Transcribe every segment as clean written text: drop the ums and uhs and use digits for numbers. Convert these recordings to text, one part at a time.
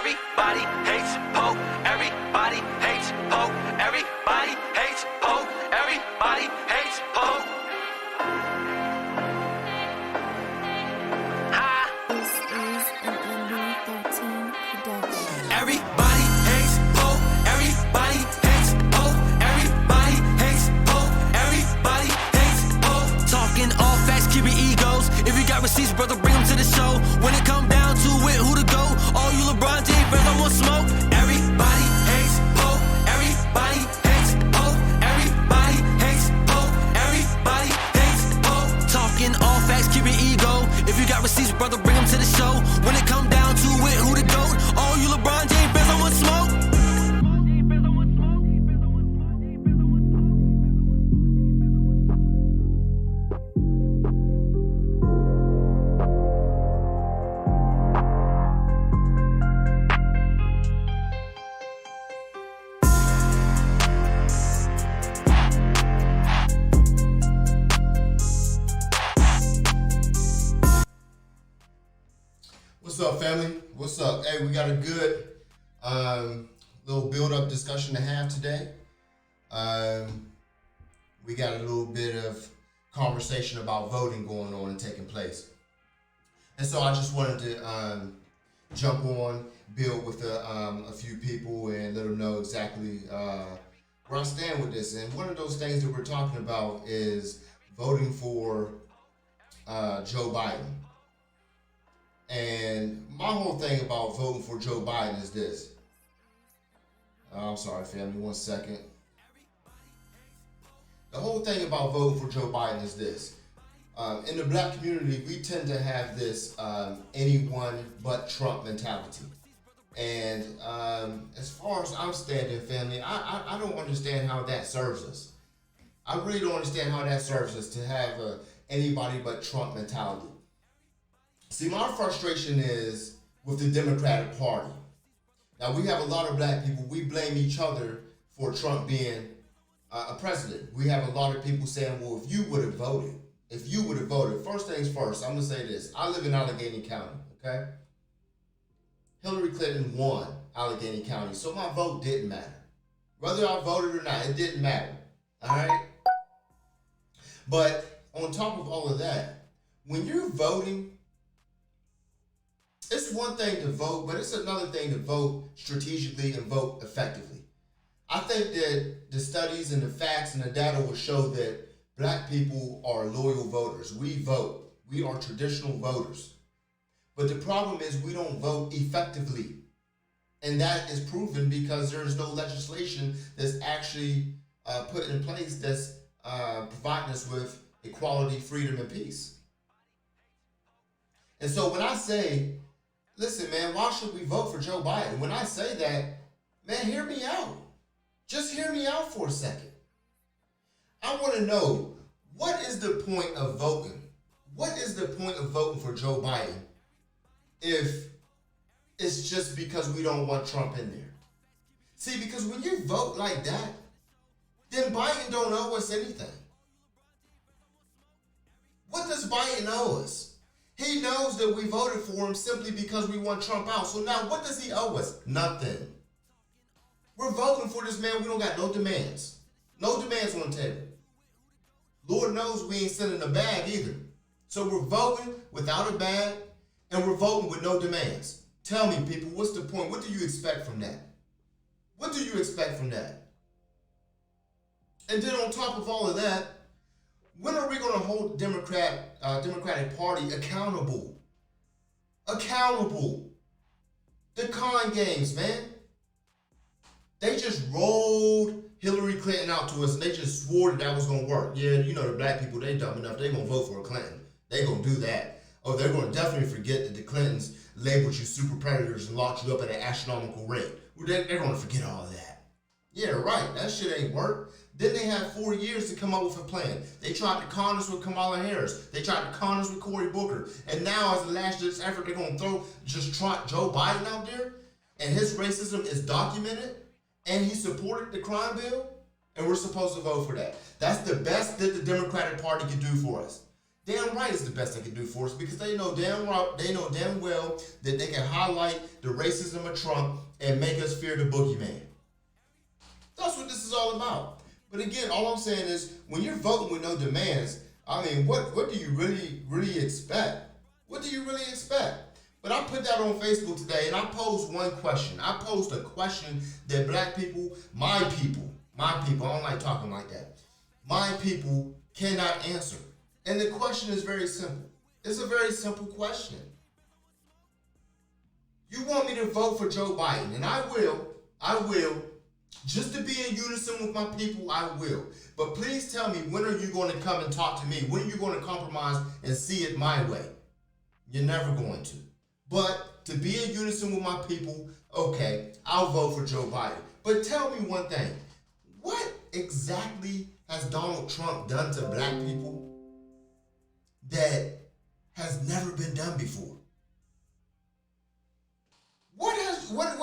Everybody hates Pope. Everybody hates Pope. Everybody hates Pope. Everybody hates Pope. This is an NB13 production. Everybody hates Pope. Everybody hates Pope. Everybody hates Pope. Everybody hates Pope. Talking all facts, keeping egos. If you got receipts, brother, bring them to the show. When it come down to it, who to go? All you LeBron James fans, I want smoke. Everybody hates Pope. Everybody hates Pope. Everybody hates Pope. Everybody hates Pope. Talking all facts, keeping ego. If you got receipts, brother, bring them to the show. When it come down to it, who the GOAT? All you LeBron James fans, I want smoke. What's up, family? What's up? Hey, we got a good little build-up discussion to have today. We got a little bit of conversation about voting going on and taking place. And so I just wanted to jump on, build with a few people and let them know exactly where I stand with this. And one of those things that we're talking about is voting for Joe Biden. And my whole thing about voting for Joe Biden is this. I'm sorry, family, 1 second. The whole thing about voting for Joe Biden is this. In the black community, we tend to have this anyone but Trump mentality. And as far as I'm standing, family, I don't understand how that serves us. I really don't understand how that serves us to have a anybody but Trump mentality. See, my frustration is with the Democratic Party. Now, we have a lot of black people. We blame each other for Trump being a president. We have a lot of people saying, well, if you would have voted, first things first, I'm going to say this. I live in Allegheny County, okay? Hillary Clinton won Allegheny County, so my vote didn't matter. Whether I voted or not, it didn't matter, all right? But on top of all of that, when you're voting, it's one thing to vote, but it's another thing to vote strategically and vote effectively. I think that the studies and the facts and the data will show that black people are loyal voters. We vote. We are traditional voters. But the problem is we don't vote effectively. And that is proven because there is no legislation that's actually put in place that's providing us with equality, freedom, and peace. And so when I say, listen, man, why should we vote for Joe Biden? When I say that, man, hear me out. Just hear me out for a second. I want to know, what is the point of voting? What is the point of voting for Joe Biden if it's just because we don't want Trump in there? See, because when you vote like that, then Biden don't owe us anything. What does Biden owe us? He knows that we voted for him simply because we want Trump out. So now what does he owe us? Nothing. We're voting for this man. We don't got no demands. No demands on the table. Lord knows we ain't sending a bag either. So we're voting without a bag and we're voting with no demands. Tell me, people, what's the point? What do you expect from that? What do you expect from that? And then on top of all of that, when are we going to hold the Democratic Party accountable? Accountable. The con games, man. They just rolled Hillary Clinton out to us and they just swore that was going to work. Yeah, you know the black people, they dumb enough. They going to vote for a Clinton. They going to do that. Oh, they're going to definitely forget that the Clintons labeled you super predators and locked you up at an astronomical rate. They're going to forget all of that. Yeah, right. That shit ain't work. Then they had 4 years to come up with a plan. They tried to con us with Kamala Harris. They tried to con us with Cory Booker. And now, as a last-ditch effort, they're going to just trot Joe Biden out there. And his racism is documented. And he supported the crime bill. And we're supposed to vote for that. That's the best that the Democratic Party can do for us. Damn right it's the best they can do for us because they know damn well that they can highlight the racism of Trump and make us fear the boogeyman. That's what this is all about. But again, all I'm saying is when you're voting with no demands, I mean, what do you really expect? What do you really expect? But I put that on Facebook today and I posed one question. I posed a question that black people, my people, I don't like talking like that. My people cannot answer. And the question is very simple. It's a very simple question. You want me to vote for Joe Biden, and I will, just to be in unison with my people, I will. But please tell me, when are you going to come and talk to me? When are you going to compromise and see it my way? You're never going to. But to be in unison with my people, okay, I'll vote for Joe Biden. But tell me one thing. What exactly has Donald Trump done to black people that has never been done before? What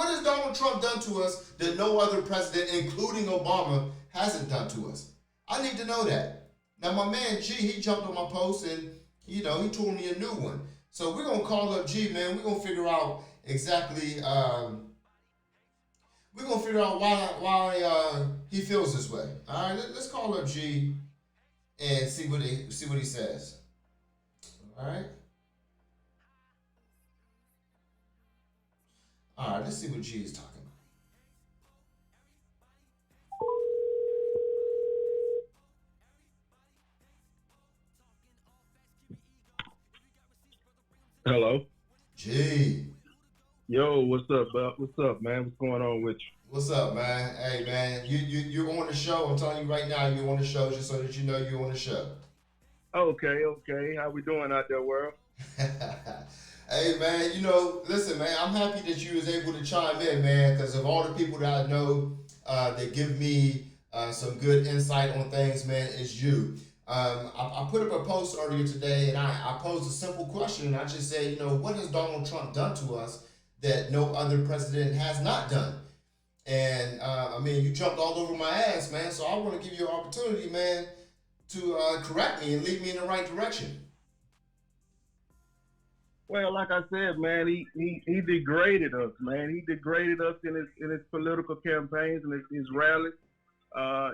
has Donald Trump done to us that no other president, including Obama, hasn't done to us? I need to know that. Now, my man G, he jumped on my post and, he told me a new one. So we're going to call up G, man. We're going to figure out exactly, why he feels this way. All right, let's call up G and see what he says. All right. All right, let's see what G is talking Hello. about. G. Yo, what's up, bud? What's up, man? What's going on with you? What's up, man? Hey, man, you're on the show. I'm telling you right now, you're on the show just so that you know you're on the show. Okay. How we doing out there, world? Hey, man, listen, man, I'm happy that you was able to chime in, man, because of all the people that I know that give me some good insight on things, man, it's you. I put up a post earlier today, and I posed a simple question, and I just said, what has Donald Trump done to us that no other president has not done? And, you jumped all over my ass, man, so I want to give you an opportunity, man, to correct me and lead me in the right direction. Well, like I said, man, he degraded us, man. He degraded us in his political campaigns and his rallies.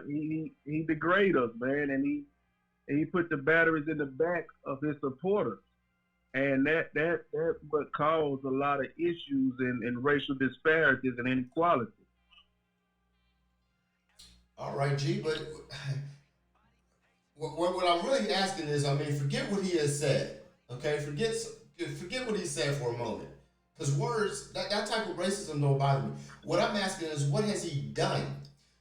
He degraded us, man, and he put the batteries in the back of his supporters, and that what caused a lot of issues and racial disparities and inequality. All right, G, but what I'm really asking is, forget what he has said, okay? Forget what he said for a moment. Because words, that type of racism don't bother me. What I'm asking is, what has he done?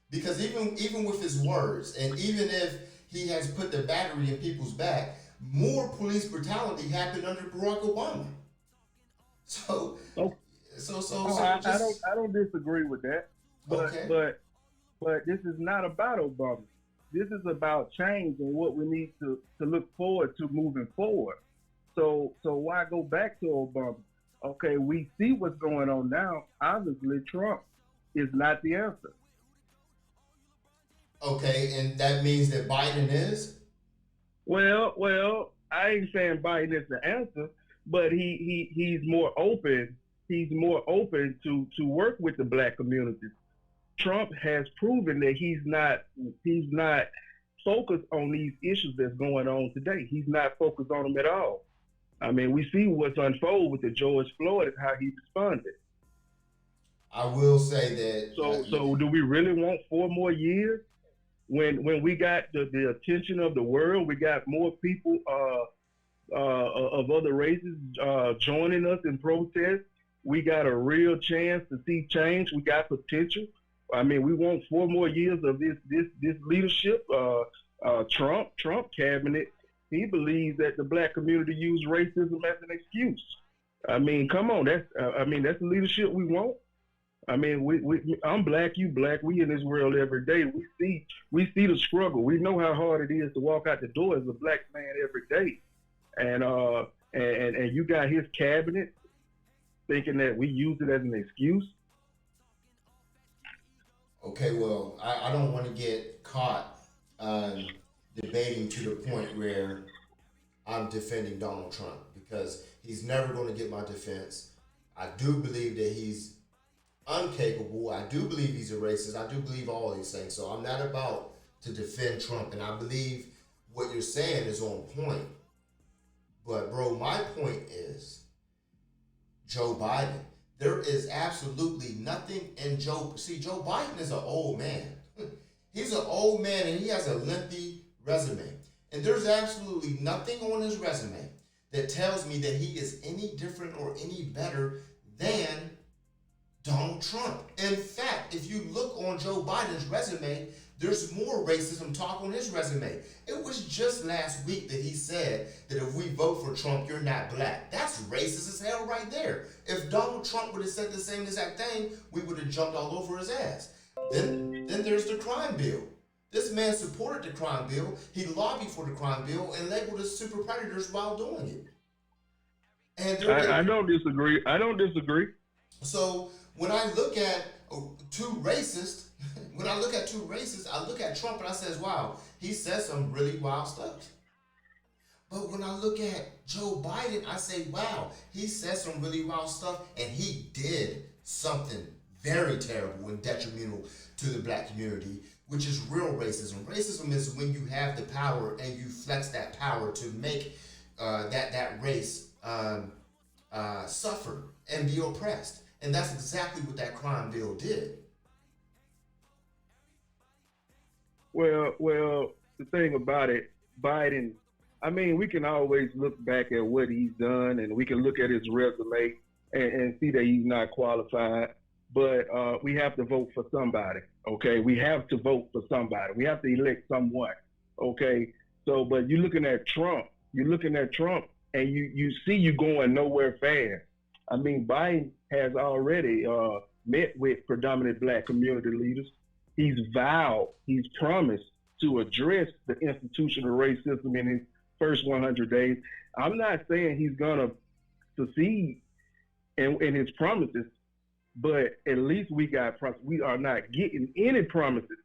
Because even with his words, and even if he has put the battery in people's back, more police brutality happened under Barack Obama. I don't disagree with that. But okay. But this is not about Obama. This is about change and what we need to look forward to moving forward. So why go back to Obama? Okay, we see what's going on now. Obviously, Trump is not the answer. Okay, and that means that Biden is? Well, I ain't saying Biden is the answer, but he's more open. He's more open to work with the black community. Trump has proven that he's not focused on these issues that's going on today. He's not focused on them at all. We see what's unfolded with the George Floyd and how he responded. I will say that. So do we really want 4 more years? When we got the attention of the world, we got more people of other races joining us in protest. We got a real chance to see change. We got potential. We want 4 more years of this leadership. Trump cabinet. He believes that the black community used racism as an excuse. Come on, that's the leadership we want. I'm black, you black. We in this world every day. We see the struggle. We know how hard it is to walk out the door as a black man every day. And you got his cabinet thinking that we use it as an excuse. Okay, well, I don't want to get caught debating to the point where I'm defending Donald Trump because he's never going to get my defense. I do believe that he's incapable. I do believe he's a racist. I do believe all these things. So I'm not about to defend Trump, and I believe what you're saying is on point. But bro, my point is Joe Biden. There is absolutely nothing in Joe. See, Joe Biden is an old man. He's an old man and he has a lengthy resume. And there's absolutely nothing on his resume that tells me that he is any different or any better than Donald Trump. In fact, if you look on Joe Biden's resume, there's more racism talk on his resume. It was just last week that he said that if we vote for Trump, you're not black. That's racist as hell right there. If Donald Trump would have said the same exact thing, we would have jumped all over his ass. Then there's the crime bill. This man supported the crime bill. He lobbied for the crime bill and labeled us super predators while doing it. And I don't disagree. So when I look at two racists, I look at Trump and I says, wow, he says some really wild stuff. But when I look at Joe Biden, I say, wow, he says some really wild stuff and he did something very terrible and detrimental to the black community, which is real racism. Racism is when you have the power and you flex that power to make that race suffer and be oppressed. And that's exactly what that crime bill did. Well, the thing about it, Biden, I mean, we can always look back at what he's done and we can look at his resume and see that he's not qualified. But we have to vote for somebody, okay? We have to vote for somebody. We have to elect someone, okay? So, but you're looking at Trump, and you see you going nowhere fast. I mean, Biden has already met with predominant black community leaders. He's vowed, he's promised to address the institutional racism in his first 100 days. I'm not saying he's gonna succeed in his promises, but at least we are not getting any promises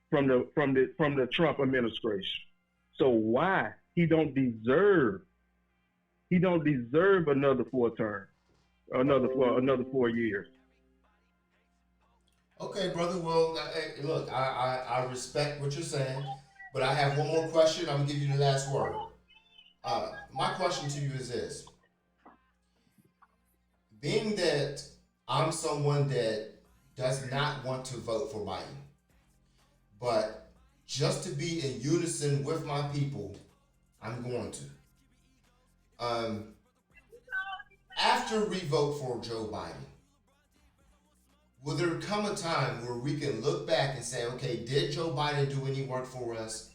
from the Trump administration. So why he don't deserve another 4 term, another 4 years. Okay, brother. Well, look, I respect what you're saying, but I have one more question. I'm gonna give you the last word. My question to you is this: being that I'm someone that does not want to vote for Biden, but just to be in unison with my people, I'm going to. After we vote for Joe Biden, will there come a time where we can look back and say, okay, did Joe Biden do any work for us?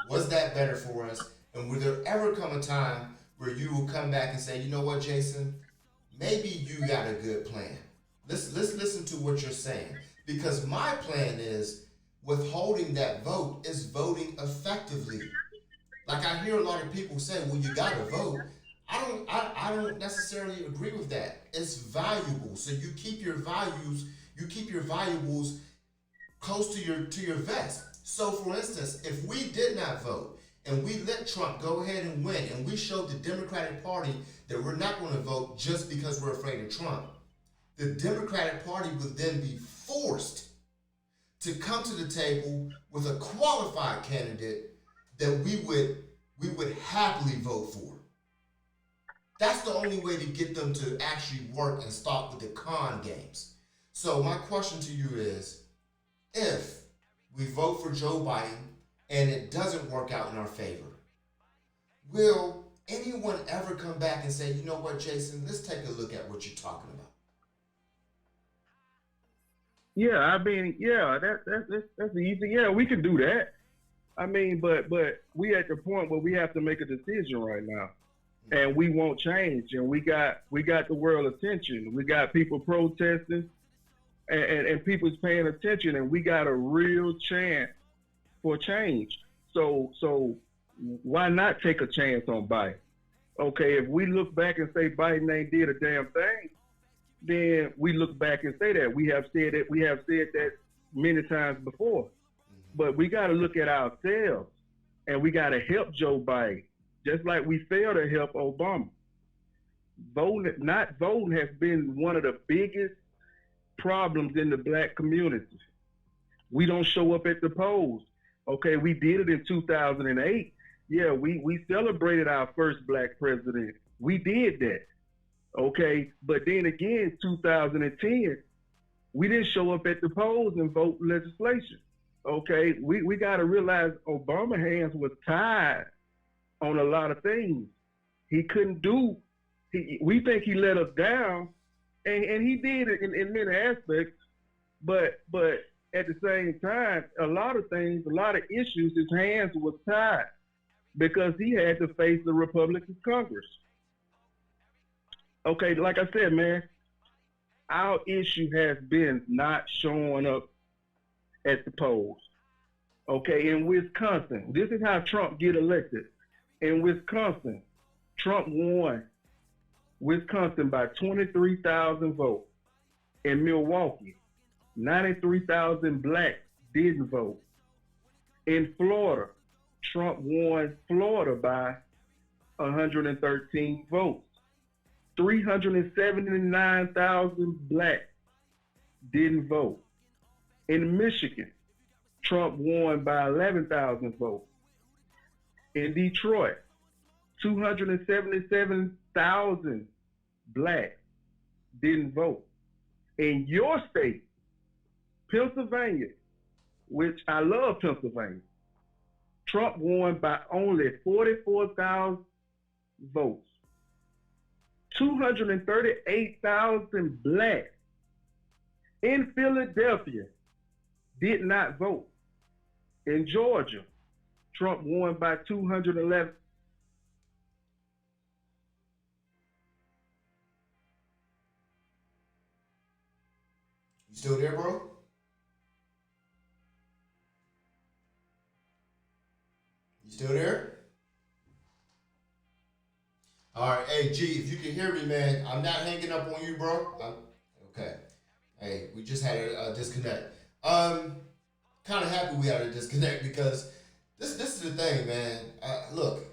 Was that better for us? And will there ever come a time where you will come back and say, you know what, Jason, maybe you got a good plan. Let's listen to what you're saying. Because my plan is withholding that vote is voting effectively. Like I hear a lot of people say, well, you gotta vote. I don't necessarily agree with that. It's valuable. So you keep your valuables close to your vest. So for instance, if we did not vote and we let Trump go ahead and win and we showed the Democratic Party that we're not going to vote just because we're afraid of Trump, the Democratic Party would then be forced to come to the table with a qualified candidate that we would happily vote for. That's the only way to get them to actually work and stop with the con games. So my question to you is, if we vote for Joe Biden and it doesn't work out in our favor, will anyone ever come back and say, you know what, Jason, let's take a look at what you're talking about? Yeah, I mean, yeah, that's easy. Yeah, we can do that. I mean, but we at the point where we have to make a decision right now. And we won't change, and we got the world attention. We got people protesting, and people's paying attention, and we got a real chance for change. So why not take a chance on Biden? Okay, if we look back and say Biden ain't did a damn thing, then we look back and say that. We have said that many times before. But we got to look at ourselves, and we got to help Joe Biden. just like we failed to help Obama. Not voting has been one of the biggest problems in the black community. We don't show up at the polls. Okay, we did it in 2008. Yeah, we celebrated our first black president. We did that. Okay, but then again, 2010, we didn't show up at the polls and vote legislation. Okay, we got to realize Obama hands was tied on a lot of things. He couldn't do. We think he let us down, and he did it in many aspects. But at the same time, a lot of things, a lot of issues, his hands was tied because he had to face the Republican Congress. Okay, like I said, man, our issue has been not showing up at the polls. Okay, in Wisconsin, this is how Trump get elected. In Wisconsin, Trump won Wisconsin by 23,000 votes. In Milwaukee, 93,000 blacks didn't vote. In Florida, Trump won Florida by 113 votes. 379,000 blacks didn't vote. In Michigan, Trump won by 11,000 votes. In Detroit, 277,000 blacks didn't vote. In your state, Pennsylvania, which I love Pennsylvania, Trump won by only 44,000 votes. 238,000 blacks in Philadelphia did not vote. In Georgia, Trump won by 211. You still there, bro? You still there? All right, hey G, if you can hear me, man, I'm not hanging up on you, bro. Okay. Hey, we just had a disconnect. Kind of happy we had a disconnect because this is the thing, man. Look,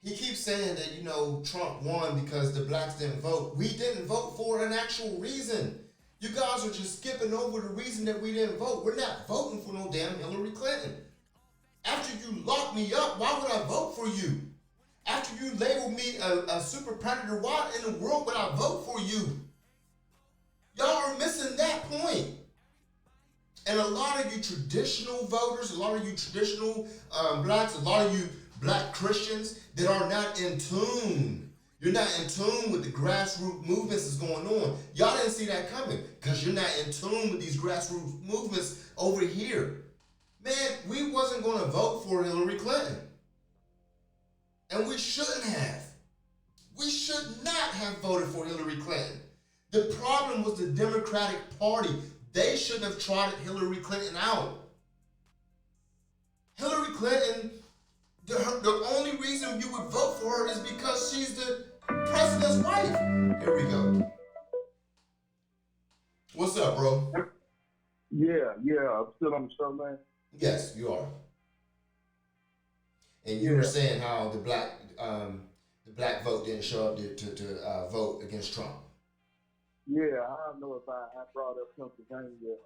he keeps saying that Trump won because the blacks didn't vote. We didn't vote for an actual reason. You guys are just skipping over the reason that we didn't vote. We're not voting for no damn Hillary Clinton. After you lock me up, why would I vote for you? After you label me a super predator, why in the world would I vote for you? Y'all are missing that point. And a lot of you traditional voters, a lot of you traditional blacks, a lot of you black Christians that are not in tune. You're not in tune with the grassroots movements that's going on. Y'all didn't see that coming because you're not in tune with these grassroots movements over here. Man, we wasn't going to vote for Hillary Clinton. And we shouldn't have. We should not have voted for Hillary Clinton. The problem was the Democratic Party. They shouldn't have trotted Hillary Clinton out. Hillary Clinton, the only reason you would vote for her is because she's the president's wife. Here we go. What's up, bro? Yeah, I'm still on the show, man. Yes, you are. And you were saying how the black vote didn't show up to vote against Trump. Yeah, I don't know if I brought up Pennsylvania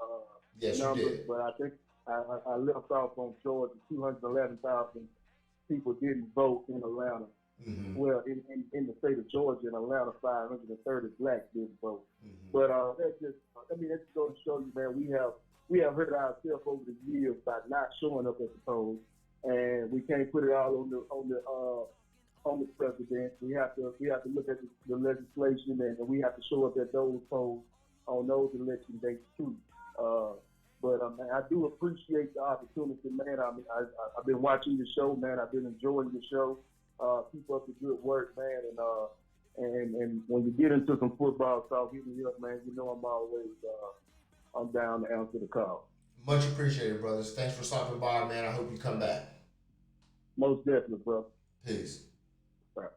yes, numbers, you did. but I think I left off on Georgia. 211,000 people didn't vote in Atlanta. Mm-hmm. Well, in the state of Georgia, in Atlanta, 530 blacks didn't vote. Mm-hmm. But that just goes to show you, man, we have hurt ourselves over the years by not showing up at the polls, and we can't put it all on the president. We have to look at the legislation, and we have to show up at those polls on those election dates too. But I do appreciate the opportunity, man. I've been watching your show, man. I've been enjoying your show. Keep up the good work, man. And when you get into some football talk, hit me up, man. You know I'm always I'm down to answer the call. Much appreciated, brothers. Thanks for stopping by, man. I hope you come back. Most definitely, bro. Peace. Right.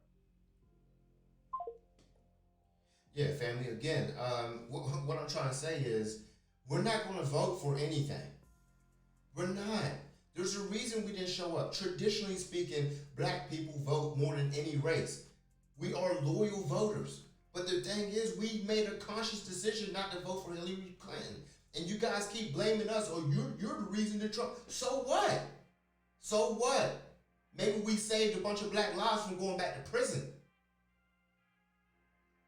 Yeah, family. Again, what I'm trying to say is we're not going to vote for anything. We're not. There's a reason we didn't show up. Traditionally speaking, black people vote more than any race. We are loyal voters. But the thing is, we made a conscious decision not to vote for Hillary Clinton. And you guys keep blaming us, or you're the reason that Trump. So what? So what? Maybe we saved a bunch of black lives from going back to prison.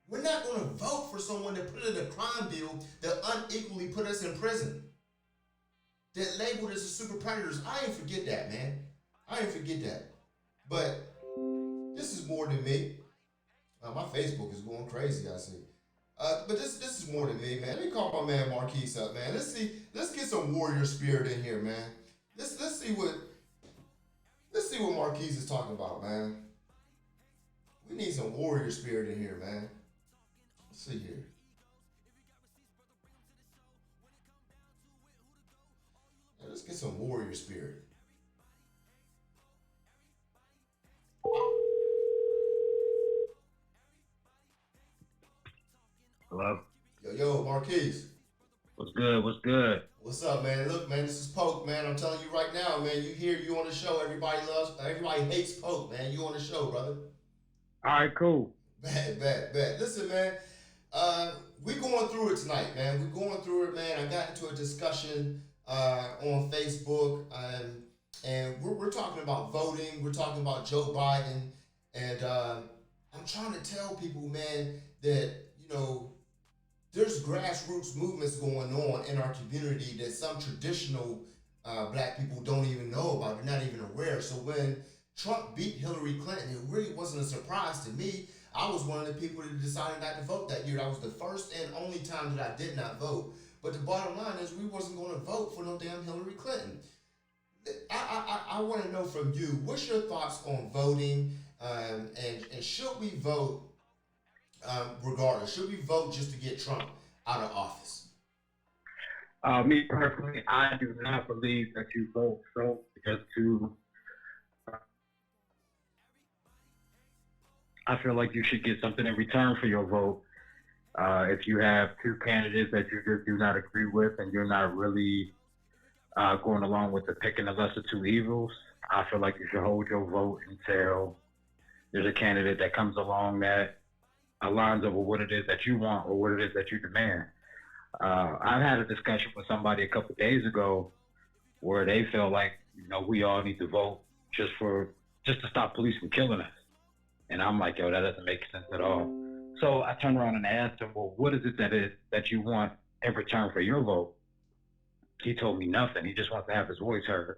We're not going to vote for someone that put in a crime bill that unequally put us in prison. That labeled us as super predators. I ain't forget that, man. I ain't forget that. But this is more than me. My Facebook is going crazy, I see. But this is more than me, man. Let me call my man Marquise up, man. Let's get some warrior spirit in here, man. Let's see what Marquise is talking about, man. We need some warrior spirit in here, man. Let's see here. Yeah, let's get some warrior spirit. Hello? Yo, Marquise. What's good? What's good? What's up, man? Look, man, this is Poke, man. I'm telling you right now, man. You on the show. Everybody hates Poke, man. You on the show, brother. All right, cool. Bet. Listen, man. We going through it tonight, man. We going through it, man. I got into a discussion on Facebook, and we're talking about voting. We're talking about Joe Biden, and I'm trying to tell people, man, that there's grassroots movements going on in our community that some traditional black people don't even know about. They're not even aware. So when Trump beat Hillary Clinton, it really wasn't a surprise to me. I was one of the people that decided not to vote that year. That was the first and only time that I did not vote. But the bottom line is we wasn't going to vote for no damn Hillary Clinton. I want to know from you, what's your thoughts on voting, and should we vote regardless? Should we vote just to get Trump out of office? Me personally, I do not believe that you vote so just to. I feel like you should get something in return for your vote. If you have two candidates that you just do not agree with and you're not really going along with the picking the lesser two evils, I feel like you should hold your vote until there's a candidate that comes along that aligns up with what it is that you want or what it is that you demand. I've had a discussion with somebody a couple of days ago where they feel like, we all need to vote just to stop police from killing us. And I'm like, yo, that doesn't make sense at all. So I turned around and asked him, well, what is it that you want in return for your vote? He told me nothing. He just wants to have his voice heard.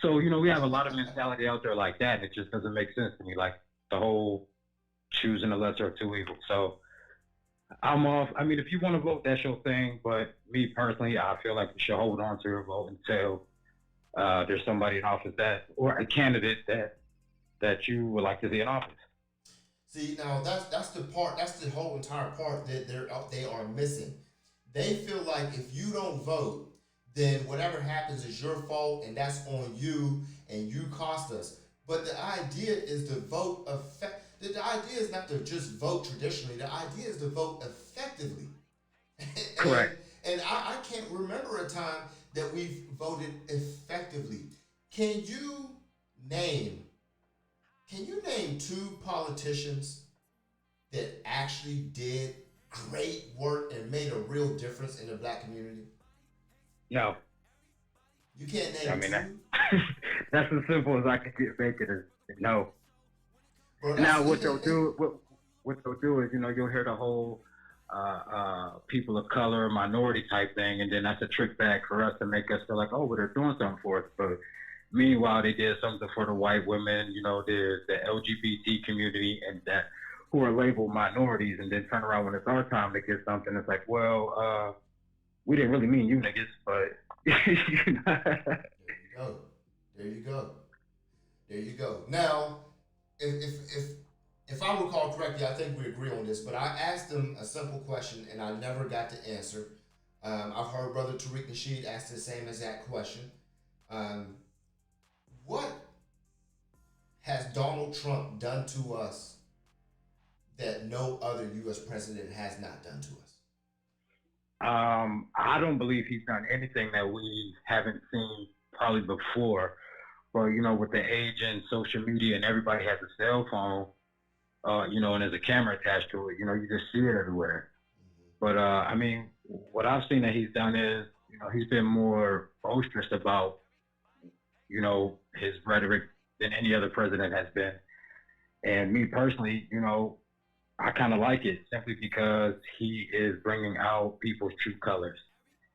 So, we have a lot of mentality out there like that, and it just doesn't make sense to me, like the whole choosing the lesser of two evils. So I'm off. I mean, if you want to vote, that's your thing. But me personally, I feel like you should hold on to your vote until there's somebody in office or a candidate that you would like to see in office. See, now that's the whole entire part that they are missing. They feel like if you don't vote, then whatever happens is your fault and that's on you and you cost us. But the idea is to vote the idea is not to just vote traditionally. The idea is to vote effectively. Correct. And I can't remember a time that we've voted effectively. Can you name two politicians that actually did great work and made a real difference in the black community? No. You can't name two? That's as simple as I can make it. No. Bro, now what they'll do is, you'll hear the whole people of color, minority type thing, and then that's a trick back for us to make us feel like, oh, well, they're doing something for us. But meanwhile, they did something for the white women, the LGBT community, and that who are labeled minorities, and then turn around when it's our time to get something. It's like, well, we didn't really mean you niggas, but There you go. Now, if I recall correctly, I think we agree on this, but I asked them a simple question and I never got the answer. I've heard Brother Tariq Nasheed ask the same exact question. What has Donald Trump done to us that no other U.S. president has not done to us? I don't believe he's done anything that we haven't seen probably before. But, you know, with the age and social media and everybody has a cell phone, you know, and there's a camera attached to it, you know, you just see it everywhere. But, I mean, what I've seen that he's done is, you know, he's been more boisterous about, you know, his rhetoric than any other president has been. And me personally, you know, I kind of like it simply because he is bringing out people's true colors.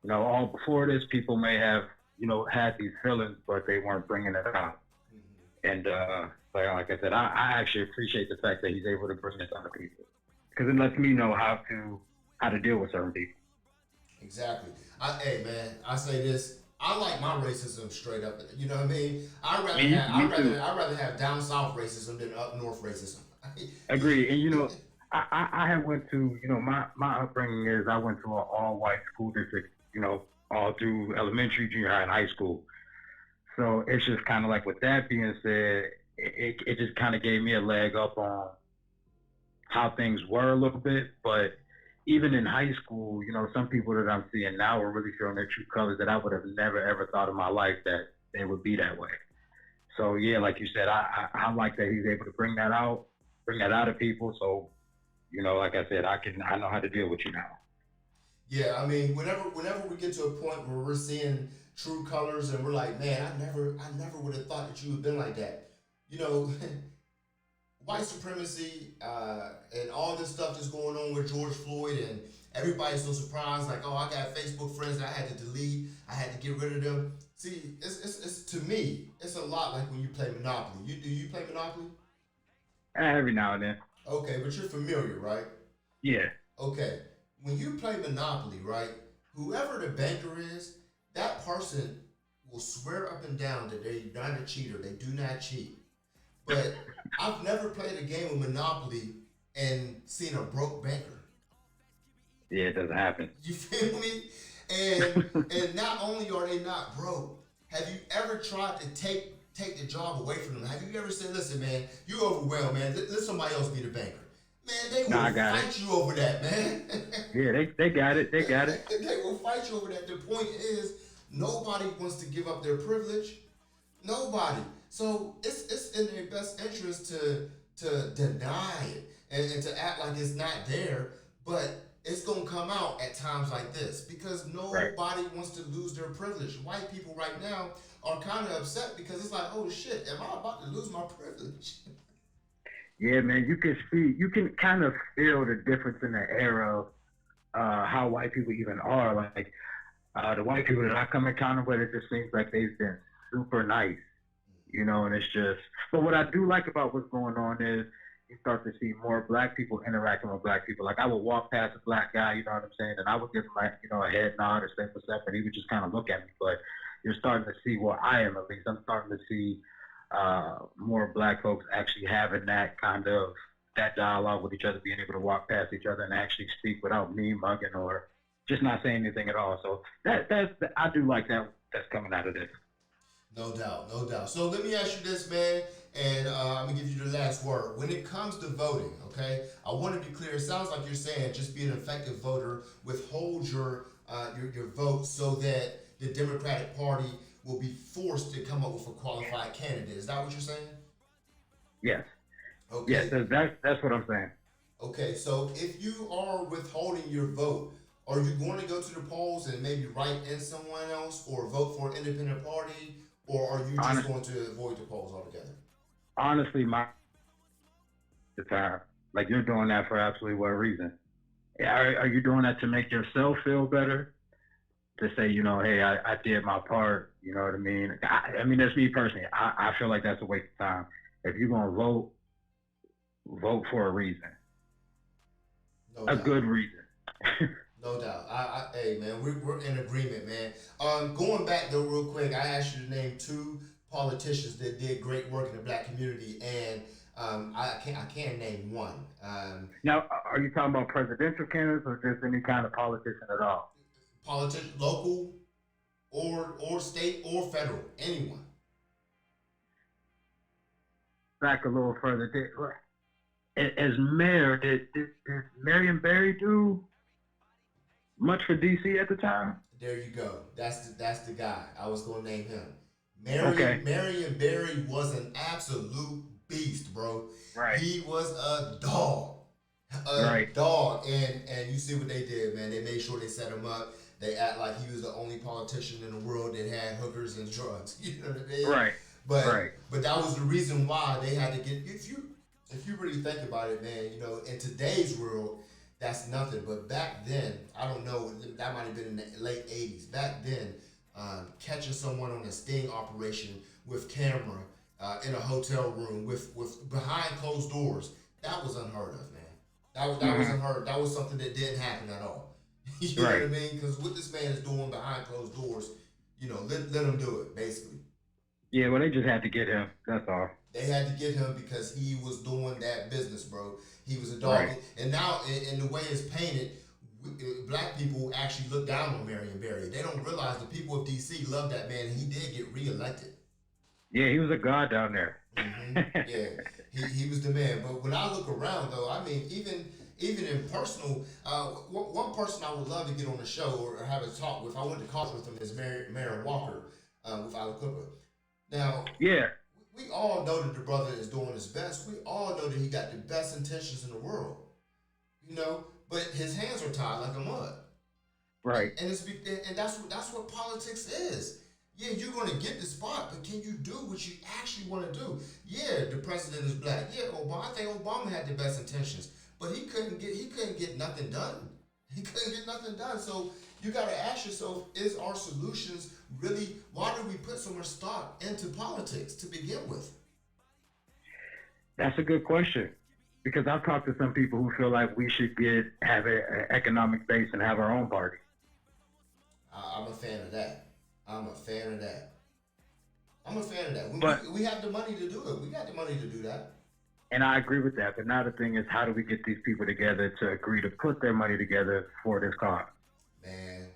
You know, all before this, people may have, you know, had these feelings, but they weren't bringing it out. And like I said, I actually appreciate the fact that he's able to bring this out to people because it lets me know how to deal with certain people. Exactly. Hey man, I say this. I like my racism straight up. You know what I mean? I'd rather have down south racism than up north racism. Agree. And you know, I had went to, you know, my upbringing is I went to an all white school district, you know, all through elementary, junior high, and high school. So it's just kind of like with that being said, it just kind of gave me a leg up on how things were a little bit. But even in high school, you know, some people that I'm seeing now are really showing their true colors that I would have never, ever thought in my life that they would be that way. So, yeah, like you said, I like that he's able to bring that out of people. So, you know, like I said, I know how to deal with you now. Yeah, I mean, whenever we get to a point where we're seeing true colors and we're like, man, I never would have thought that you would have been like that. You know, white supremacy and all this stuff that's going on with George Floyd, and everybody's so surprised, like, oh, I got Facebook friends that I had to delete, I had to get rid of them. See, it's to me, it's a lot like when you play Monopoly. Do you play Monopoly? Every now and then. Okay, but you're familiar, right? Yeah. Okay, when you play Monopoly, right, whoever the banker is, that person will swear up and down that they're not a cheater, they do not cheat. But I've never played a game of Monopoly and seen a broke banker. Yeah, it doesn't happen. You feel me? And not only are they not broke, have you ever tried to take the job away from them? Have you ever said, listen, man, you overwhelmed, man, let somebody else be the banker? Man, they will fight you over that, man. Yeah, they got it. They got it. They will fight you over that. The point is, nobody wants to give up their privilege. Nobody. So it's in their best interest to deny it and to act like it's not there, but it's gonna come out at times like this because nobody wants to lose their privilege. White people right now are kind of upset because it's like, oh shit, am I about to lose my privilege? Yeah, man, you can kind of feel the difference in the era of how white people even are. Like the white people that I come in contact with, it just seems like they've been super nice. You know, and it's just, but what I do like about what's going on is you start to see more black people interacting with black people. Like I would walk past a black guy, you know what I'm saying, and I would give him like, you know, a head nod or say what's up, and he would just kind of look at me. But you're starting to see, well, I am at least, I'm starting to see more black folks actually having that kind of, that dialogue with each other, being able to walk past each other and actually speak without me mugging or just not saying anything at all. So I do like that that's coming out of this. No doubt, no doubt. So let me ask you this, man, and I'm going to give you the last word. When it comes to voting, okay, I want to be clear. It sounds like you're saying just be an effective voter, withhold your vote so that the Democratic Party will be forced to come up with a qualified candidate. Is that what you're saying? Yes. Okay. Yes, that's what I'm saying. Okay, so if you are withholding your vote, are you going to go to the polls and maybe write in someone else or vote for an independent party? Or are you just going to avoid the polls altogether? Honestly, the time. Like, you're doing that for absolutely what reason? Are you doing that to make yourself feel better? To say, you know, hey, I did my part, you know what I mean? I mean, that's me personally. I feel like that's a waste of time. If you're going to vote for a reason. A good reason. No doubt. Hey, man, we're in agreement, man. Going back, though, real quick, I asked you to name 2 politicians that did great work in the black community, and I can't name one. Now, are you talking about presidential candidates or just any kind of politician at all? Politician, local or state or federal, anyone. Back a little further. As mayor, did Marion Barry do much for DC at the time? There you go. That's the guy. I was gonna name him. Marion Barry was an absolute beast, bro. Right. He was a dog. Dog. And you see what they did, man. They made sure they set him up. They act like he was the only politician in the world that had hookers and drugs. You know what I mean? Right. But that was the reason why they had to get. If you really think about it, man, you know, in today's world, that's nothing. But back then, I don't know, that might have been in the late '80s. Back then, catching someone on a sting operation with camera in a hotel room with behind closed doors, that was unheard of, man. That was unheard. That was something that didn't happen at all. You know what I mean? Because what this man is doing behind closed doors, you know, let him do it, basically. Yeah, well, they just had to get him. That's all. They had to get him because he was doing that business, bro. He was a dog. Right. And now, in the way it's painted, black people actually look down on Marion Barry. They don't realize the people of D.C. love that man, and he did get reelected. Yeah, he was a god down there. Yeah, he was the man. But when I look around, though, I mean, even in personal, one person I would love to get on the show or have a talk with, I went to college with him, is Marion Walker with Aliquippa. Now, yeah, we all know that the brother is doing his best. We all know that he got the best intentions in the world, you know. But his hands are tied like a mud. Right. And that's what politics is. Yeah, you're gonna get the spot, but can you do what you actually want to do? Yeah, the president is black. Yeah, I think Obama had the best intentions, but he couldn't get nothing done. He couldn't get nothing done. So you got to ask yourself, is our solutions really, why do we put so much stock into politics to begin with? That's a good question. Because I've talked to some people who feel like we should have an economic base and have our own party. I'm a fan of that. I'm a fan of that. We have the money to do it. We got the money to do that. And I agree with that. But now the thing is, how do we get these people together to agree to put their money together for this cause? Man.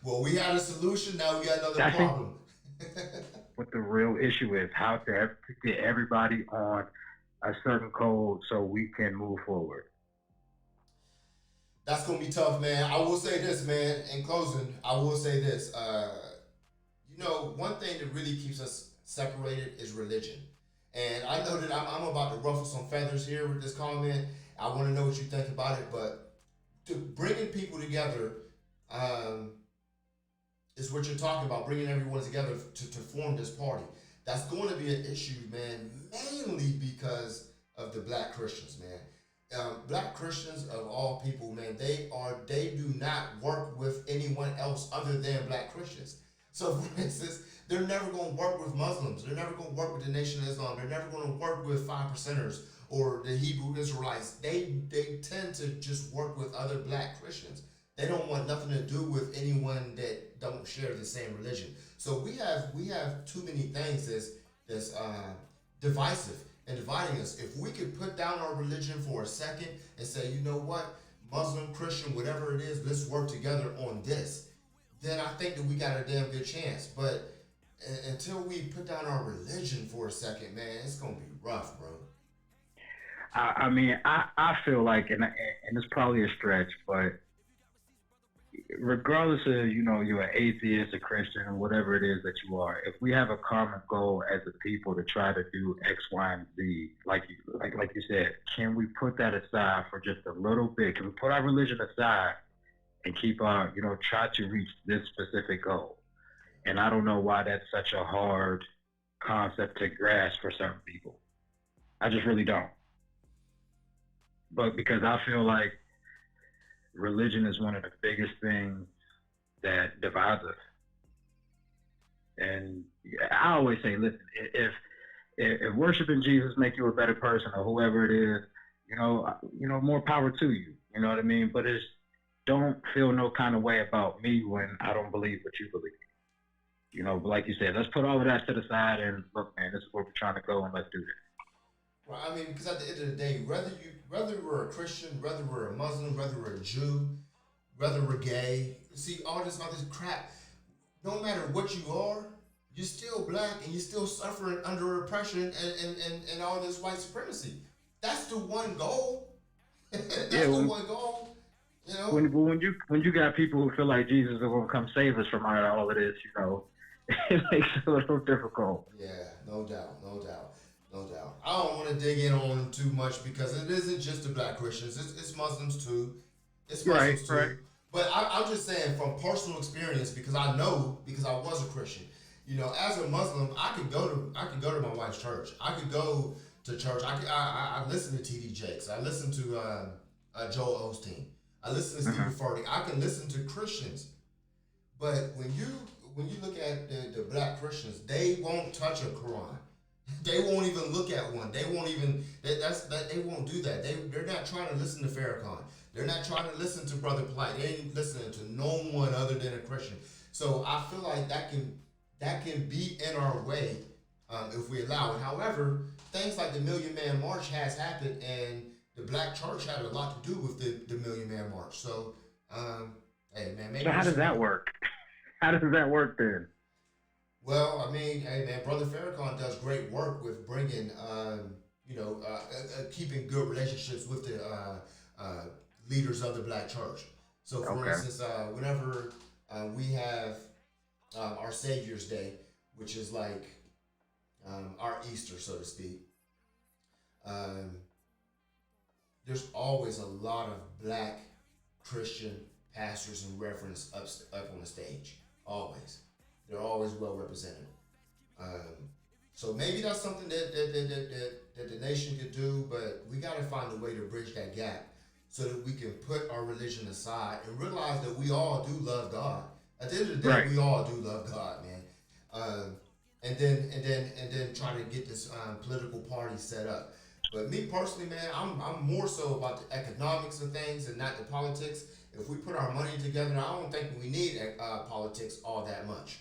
Well, we had a solution. Now we got another problem. What the real issue is, how to get everybody on a certain code so we can move forward. That's going to be tough, man. I will say this, man. In closing, I will say this. You know, one thing that really keeps us separated is religion. And I know that I'm about to ruffle some feathers here with this comment. I want to know what you think about it. But bringing people together is what you're talking about, bringing everyone together to form this party. That's going to be an issue, man, mainly because of the black Christians, man. Black Christians of all people, man, they do not work with anyone else other than black Christians. So, for instance, they're never going to work with Muslims. They're never going to work with the Nation of Islam. They're never going to work with 5%ers or the Hebrew Israelites. They tend to just work with other black Christians. They don't want nothing to do with anyone that don't share the same religion. So we have too many things that's divisive and dividing us. If we could put down our religion for a second and say, you know what, Muslim, Christian, whatever it is, let's work together on this, then I think that we got a damn good chance. But until we put down our religion for a second, man, it's gonna be rough, bro. I mean, I feel like, and it's probably a stretch, but regardless of, you know, you're an atheist, a Christian, or whatever it is that you are, if we have a common goal as a people to try to do X, Y, and Z, like you said, can we put that aside for just a little bit? Can we put our religion aside and keep our, you know, try to reach this specific goal? And I don't know why that's such a hard concept to grasp for certain people. I just really don't. But because I feel like religion is one of the biggest things that divides us. And I always say, listen, if worshiping Jesus make you a better person or whoever it is, you know, more power to you. You know what I mean? But don't feel no kind of way about me when I don't believe what you believe. You know, but like you said, let's put all of that to the side and look, man, this is where we're trying to go, and let's do this. Well, I mean, because at the end of the day, whether we're a Christian, whether we're a Muslim, whether we're a Jew, whether we're gay, see, all this crap, no matter what you are, you're still black and you're still suffering under oppression and all this white supremacy. That's the one goal. One goal. You know? When you got people who feel like Jesus is going to come save us from all of this, you know, it makes it a little difficult. Yeah, no doubt, no doubt, no doubt. I don't want to dig in on them too much because it isn't just the black Christians. It's Muslims too. It's Muslims too. Right. But I'm just saying from personal experience because I know because I was a Christian. You know, as a Muslim, I could go to my wife's church. I could go to church. I listen to T.D. Jakes. I listen to Joel Osteen. I listen to Stephen Furtick. I can listen to Christians. But when you look at the black Christians, they won't touch a Quran. They won't even look at one. They won't even they won't do that. They're not trying to listen to Farrakhan. They're not trying to listen to Brother Plight. They ain't listening to no one other than a Christian. So I feel like that can be in our way if we allow it. However, things like the Million Man March has happened, and the black church had a lot to do with the Million Man March. So, hey man, maybe. So how does that work? How does that work then? Well, I mean, hey man, Brother Farrakhan does great work with bringing, keeping good relationships with the leaders of the black church. So, for instance, whenever we have our Savior's Day, which is like our Easter, so to speak, there's always a lot of black Christian pastors and reverends up on the stage. Always. They're always well represented. So maybe that's something that the nation could do, but we got to find a way to bridge that gap so that we can put our religion aside and realize that we all do love God. At the end of the day, we all do love God, man. And then try to get this political party set up. But me personally, man, I'm more so about the economics of things and not the politics. If we put our money together, I don't think we need politics all that much.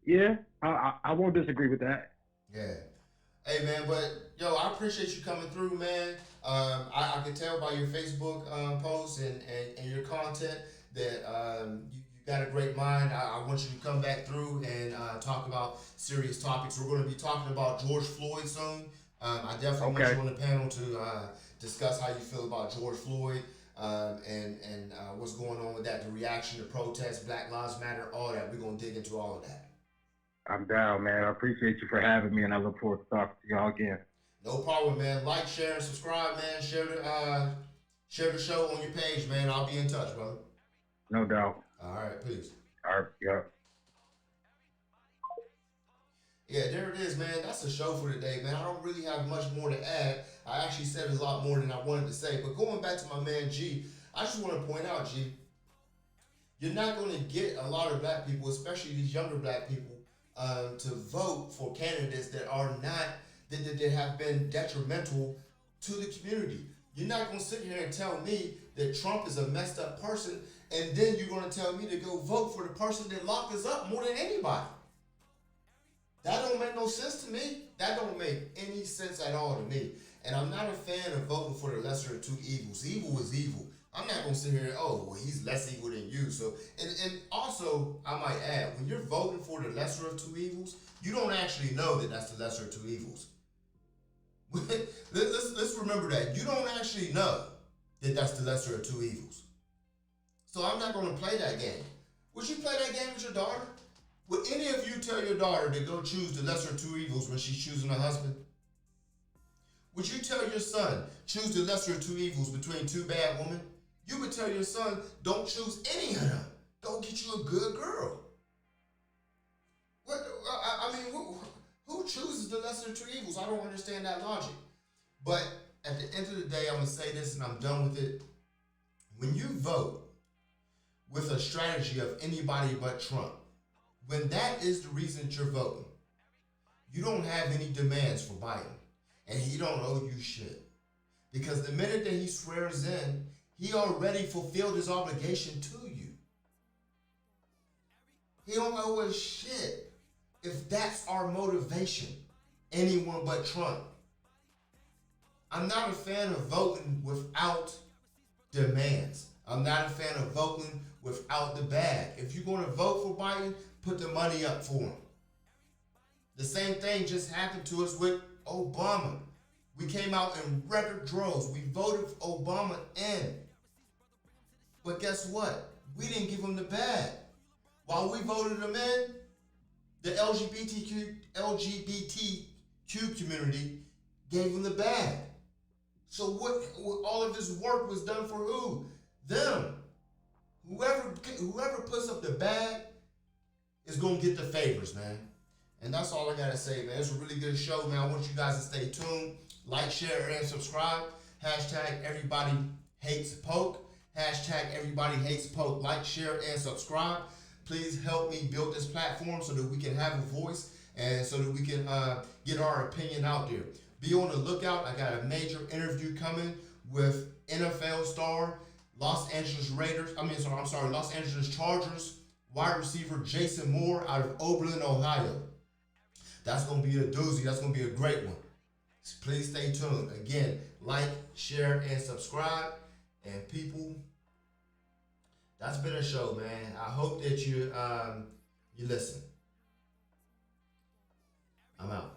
Yeah, I won't disagree with that. Yeah. Hey, man, but, yo, I appreciate you coming through, man. I can tell by your Facebook posts and your content that you got a great mind. I want you to come back through and talk about serious topics. We're going to be talking about George Floyd soon. I definitely want you on the panel to discuss how you feel about George Floyd and what's going on with that, the reaction, the protests, Black Lives Matter, all that. We're going to dig into all of that. I'm down, man. I appreciate you for having me, and I look forward to talking to y'all again. No problem, man. Like, share, and subscribe, man. Share the show on your page, man. I'll be in touch, brother. No doubt. All right, peace. All right, yeah. Yeah, there it is, man. That's the show for today, man. I don't really have much more to add. I actually said a lot more than I wanted to say. But going back to my man G, I just want to point out, G, you're not going to get a lot of black people, especially these younger black people, to vote for candidates that are not, that have been detrimental to the community. You're not going to sit here and tell me that Trump is a messed up person, and then you're going to tell me to go vote for the person that locked us up more than anybody. That don't make no sense to me. That don't make any sense at all to me. And I'm not a fan of voting for the lesser of two evils. Evil is evil. I'm not going to sit here and, oh, well, he's less evil than you. So, and also, I might add, when you're voting for the lesser of two evils, you don't actually know that that's the lesser of two evils. Let's remember that. You don't actually know that that's the lesser of two evils. So I'm not going to play that game. Would you play that game with your daughter? Would any of you tell your daughter to go choose the lesser of two evils when she's choosing a husband? Would you tell your son, choose the lesser of two evils between two bad women? You would tell your son, don't choose any of them. Go get you a good girl. Who chooses the lesser of two evils? I don't understand that logic. But at the end of the day, I'm going to say this and I'm done with it. When you vote with a strategy of anybody but Trump, when that is the reason that you're voting, you don't have any demands for Biden. And he don't owe you shit. Because the minute that he swears in, he already fulfilled his obligation to you. He don't owe us shit. If that's our motivation, anyone but Trump. I'm not a fan of voting without demands. I'm not a fan of voting without the bag. If you're going to vote for Biden, put the money up for him. The same thing just happened to us with Obama. We came out in record droves. We voted Obama in. But guess what? We didn't give him the bag. While we voted them in, the LGBTQ community gave them the bag. So what all of this work was done for who? Them. Whoever puts up the bag is gonna get the favors, man. And that's all I gotta say, man. It's a really good show, man. I want you guys to stay tuned. Like, share, and subscribe. Hashtag everybody hates Poke. Hashtag everybody hates Poke. Like, share, and subscribe. Please help me build this platform so that we can have a voice and so that we can get our opinion out there. Be on the lookout. I got a major interview coming with NFL star, Los Angeles Chargers wide receiver Jason Moore out of Oberlin, Ohio. That's going to be a doozy. That's going to be a great one. Please stay tuned. Again, like, share, and subscribe. And people, that's been a show, man. I hope that you listen. I'm out.